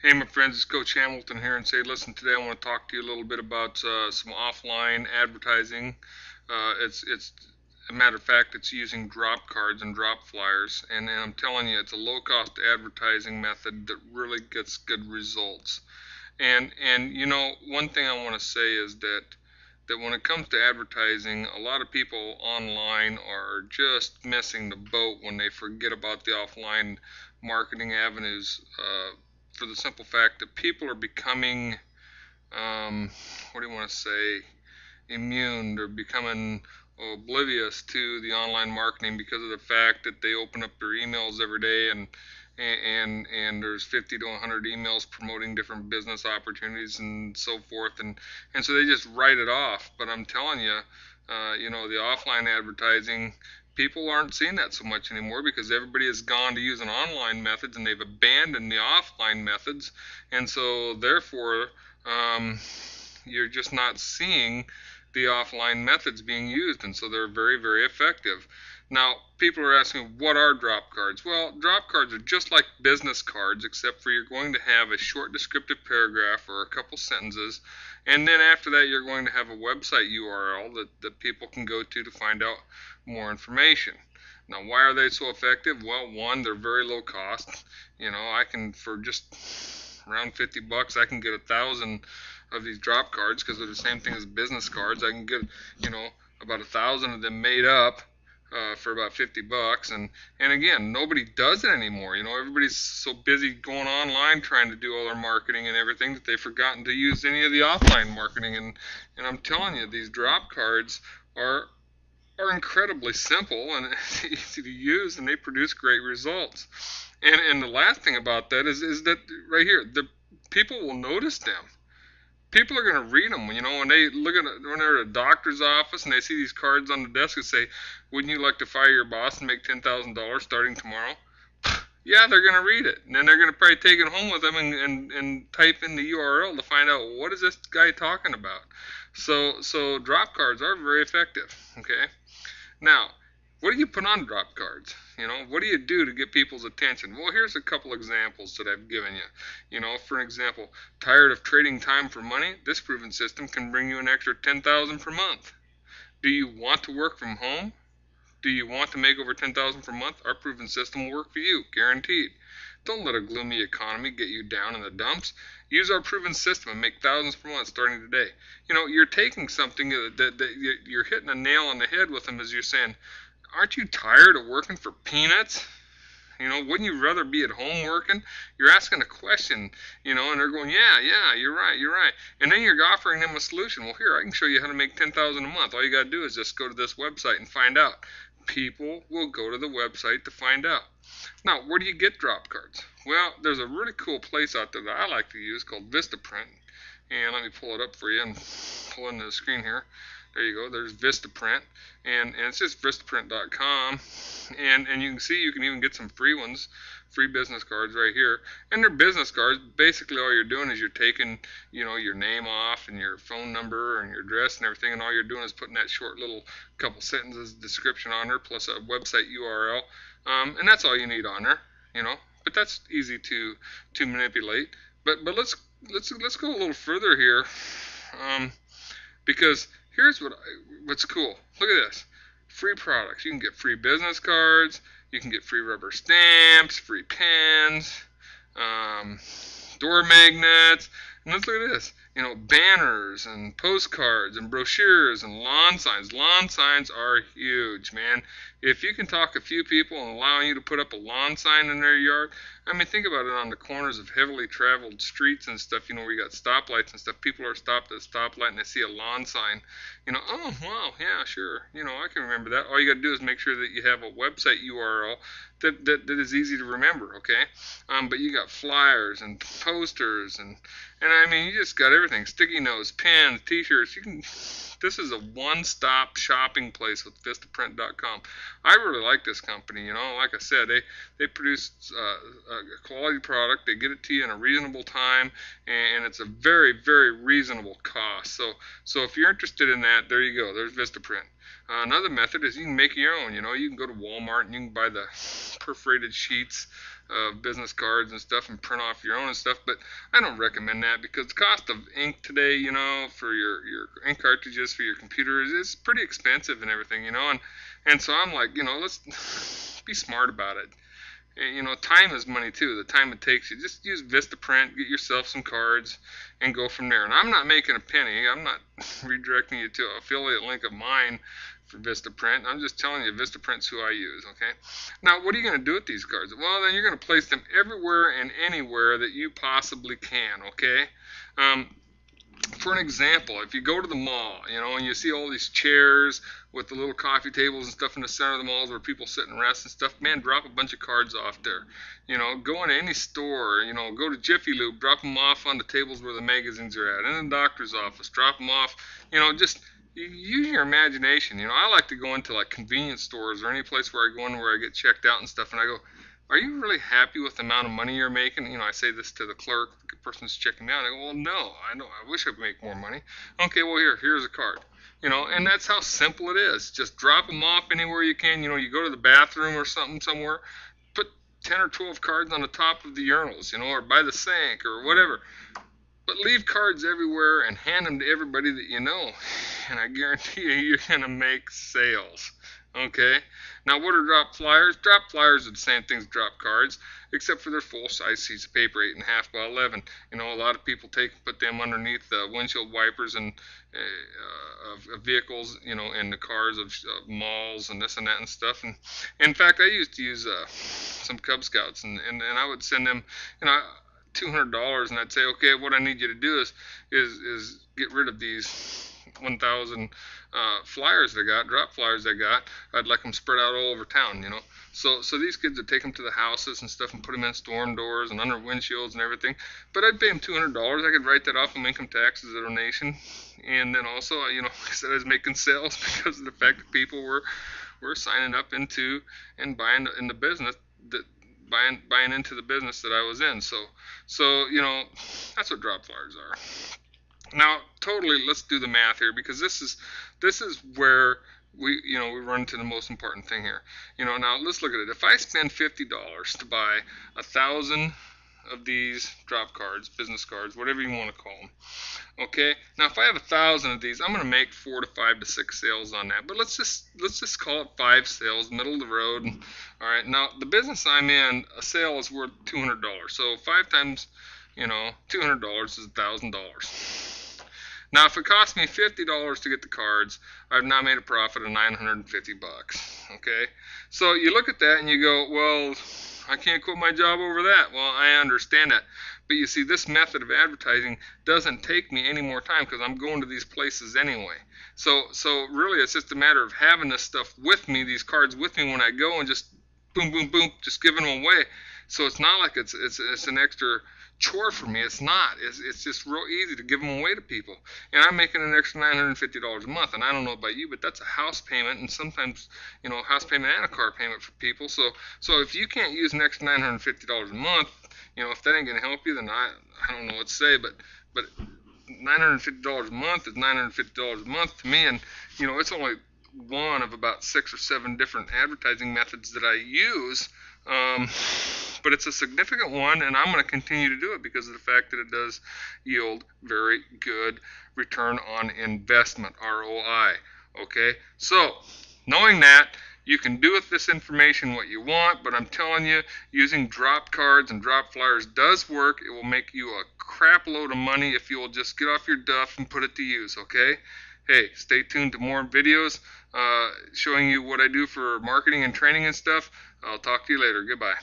Hey, my friends, it's Coach Hamilton here, and listen, today I want to talk to you a little bit about some offline advertising. It's a matter of fact, it's using drop cards and drop flyers, and I'm telling you, it's a low-cost advertising method that really gets good results. And one thing I want to say is that when it comes to advertising, a lot of people online are just missing the boat when they forget about the offline marketing avenues. For the simple fact that people are becoming, what do you want to say, immune. They're becoming oblivious to the online marketing because of the fact that they open up their emails every day and there's 50 to 100 emails promoting different business opportunities and so forth, and so they just write it off. But I'm telling you, the offline advertising, people aren't seeing that so much anymore because everybody has gone to using online methods and they've abandoned the offline methods, and so therefore you're just not seeing the offline methods being used, and so they're very, very effective. Now, people are asking, what are drop cards? Well, drop cards are just like business cards, except for you're going to have a short descriptive paragraph or a couple sentences, and then after that, you're going to have a website URL that people can go to find out more information. Now, why are they so effective? Well, one, they're very low cost. I can, for just around 50 bucks, I can get 1,000 of these drop cards because they're the same thing as business cards. I can get, about 1,000 of them made up for about 50 bucks. And again, nobody does it anymore. Everybody's so busy going online trying to do all their marketing and everything that they've forgotten to use any of the offline marketing. And I'm telling you, these drop cards are incredibly simple and easy to use, and they produce great results. And the last thing about that is that right here, the people will notice them. People are going to read them. When they look at when they're at a doctor's office and they see these cards on the desk that say, "Wouldn't you like to fire your boss and make $10,000 starting tomorrow?" Yeah, they're going to read it, and then they're going to probably take it home with them and type in the URL to find out what is this guy talking about. So drop cards are very effective. Okay. Now, what do you put on drop cards? What do you do to get people's attention? Well, here's a couple examples that I've given you. For example, tired of trading time for money? This proven system can bring you an extra 10,000 per month. Do you want to work from home? Do you want to make over 10,000 per month? Our proven system will work for you, guaranteed. Don't let a gloomy economy get you down in the dumps. Use our proven system and make thousands per month starting today. You're taking something that you're hitting a nail on the head with them as you're saying, aren't you tired of working for peanuts? Wouldn't you rather be at home working? You're asking a question, and they're going, yeah, you're right. And then you're offering them a solution. Well, here, I can show you how to make 10,000 a month. All you got to do is just go to this website and find out. People will go to the website to find out. Now, where do you get drop cards? Well, there's a really cool place out there that I like to use called Vistaprint. And let me pull it up for you and pull into the screen here. There you go. There's Vistaprint, and it's just Vistaprint.com, and you can see you can even get some free ones, free business cards right here. And they're business cards. Basically, all you're doing is you're taking, your name off and your phone number and your address and everything, and all you're doing is putting that short little couple sentences description on there plus a website URL, and that's all you need on there. But that's easy to manipulate. But let's go a little further here. Because here's what's cool. Look at this. Free products. You can get free business cards. You can get free rubber stamps, free pens, door magnets. And let's look at this. Banners and postcards and brochures and lawn signs. Lawn signs are huge, man. If you can talk a few people and allow you to put up a lawn sign in their yard, I mean, think about it on the corners of heavily traveled streets and stuff, where you got stoplights and stuff. People are stopped at a stoplight and they see a lawn sign. Oh, wow, yeah, sure. I can remember that. All you got to do is make sure that you have a website URL that is easy to remember, okay? But you got flyers and posters and I mean, you just got everything. Sticky notes, pens, t-shirts. This is a one-stop shopping place with Vistaprint.com. I really like this company. Like I said, they produce a quality product. They get it to you in a reasonable time, and it's a very, very reasonable cost. So if you're interested in that, there you go. There's Vistaprint. Another method is you can make your own. You can go to Walmart and you can buy the perforated sheets business cards and stuff and print off your own and stuff. But I don't recommend that because the cost of ink today, for your ink cartridges for your computer is pretty expensive and everything, and so I'm like, let's be smart about it. And, time is money too. The time it takes you. Just use Vistaprint, get yourself some cards, and go from there. And I'm not making a penny. I'm not redirecting you to an affiliate link of mine for Vistaprint. I'm just telling you Vistaprint's who I use, okay? Now, what are you going to do with these cards? Well, then you're going to place them everywhere and anywhere that you possibly can, okay? For an example, if you go to the mall, and you see all these chairs with the little coffee tables and stuff in the center of the malls where people sit and rest and stuff, man, drop a bunch of cards off there. Go into any store, go to Jiffy Lube, drop them off on the tables where the magazines are at. In the doctor's office, drop them off. Just use your imagination. I like to go into like convenience stores or any place where I go in where I get checked out and stuff, and I go, are you really happy with the amount of money you're making? I say this to the clerk, the person's checking me out. I go, well, no, I wish I could make more money. Okay, well, here's a card. And that's how simple it is. Just drop them off anywhere you can. You go to the bathroom or something somewhere, put 10 or 12 cards on the top of the urinals, or by the sink or whatever. But leave cards everywhere and hand them to everybody that you know. And I guarantee you're going to make sales. Okay? Now, what are drop flyers? Drop flyers are the same thing as drop cards, except for they're full-size sheets of paper, 8.5 by 11. A lot of people put them underneath the windshield wipers and of vehicles, in the cars of malls and this and that and stuff. And in fact, I used to use some Cub Scouts, and I would send them, $200, and I'd say, okay, what I need you to do is get rid of these 1,000 flyers I got, drop flyers I got. I'd like them spread out all over town, So these kids would take them to the houses and stuff and put them in storm doors and under windshields and everything. But I'd pay them $200. I could write that off of income tax as a donation. And then also, like I said, I was making sales because of the fact that people were signing up into and buying in the business that. Buying into the business that I was in. So that's what drop flyers are. Now, totally, let's do the math here because this is where we run into the most important thing here. Now let's look at it. If I spend $50 to buy 1,000 of these drop cards, business cards, whatever you want to call them. Okay. Now, if I have 1,000 of these, I'm going to make 4 to 5 to 6 sales on that. But let's just call it 5 sales, middle of the road. All right. Now, the business I'm in, a sale is worth $200. So 5 times, $200 is $1,000. Now, if it cost me $50 to get the cards, I've now made a profit of $950. Okay. So you look at that and you go, well, I can't quit my job over that. Well, I understand that. But you see, this method of advertising doesn't take me any more time because I'm going to these places anyway. So really, it's just a matter of having this stuff with me, these cards with me when I go and just boom, boom, boom, just giving them away. So it's not like it's an extra chore for me. It's not. It's just real easy to give them away to people. And I'm making an extra $950 a month. And I don't know about you, but that's a house payment and sometimes, a house payment and a car payment for people. So if you can't use an extra $950 a month, if that ain't going to help you, then I don't know what to say. But $950 a month is $950 a month to me. And, it's only one of about 6 or 7 different advertising methods that I use. But it's a significant one, and I'm going to continue to do it because of the fact that it does yield very good return on investment, ROI. Okay, so knowing that, you can do with this information what you want, but I'm telling you, using drop cards and drop flyers does work. It will make you a crap load of money if you will just get off your duff and put it to use, okay? Hey, stay tuned to more videos showing you what I do for marketing and training and stuff. I'll talk to you later. Goodbye.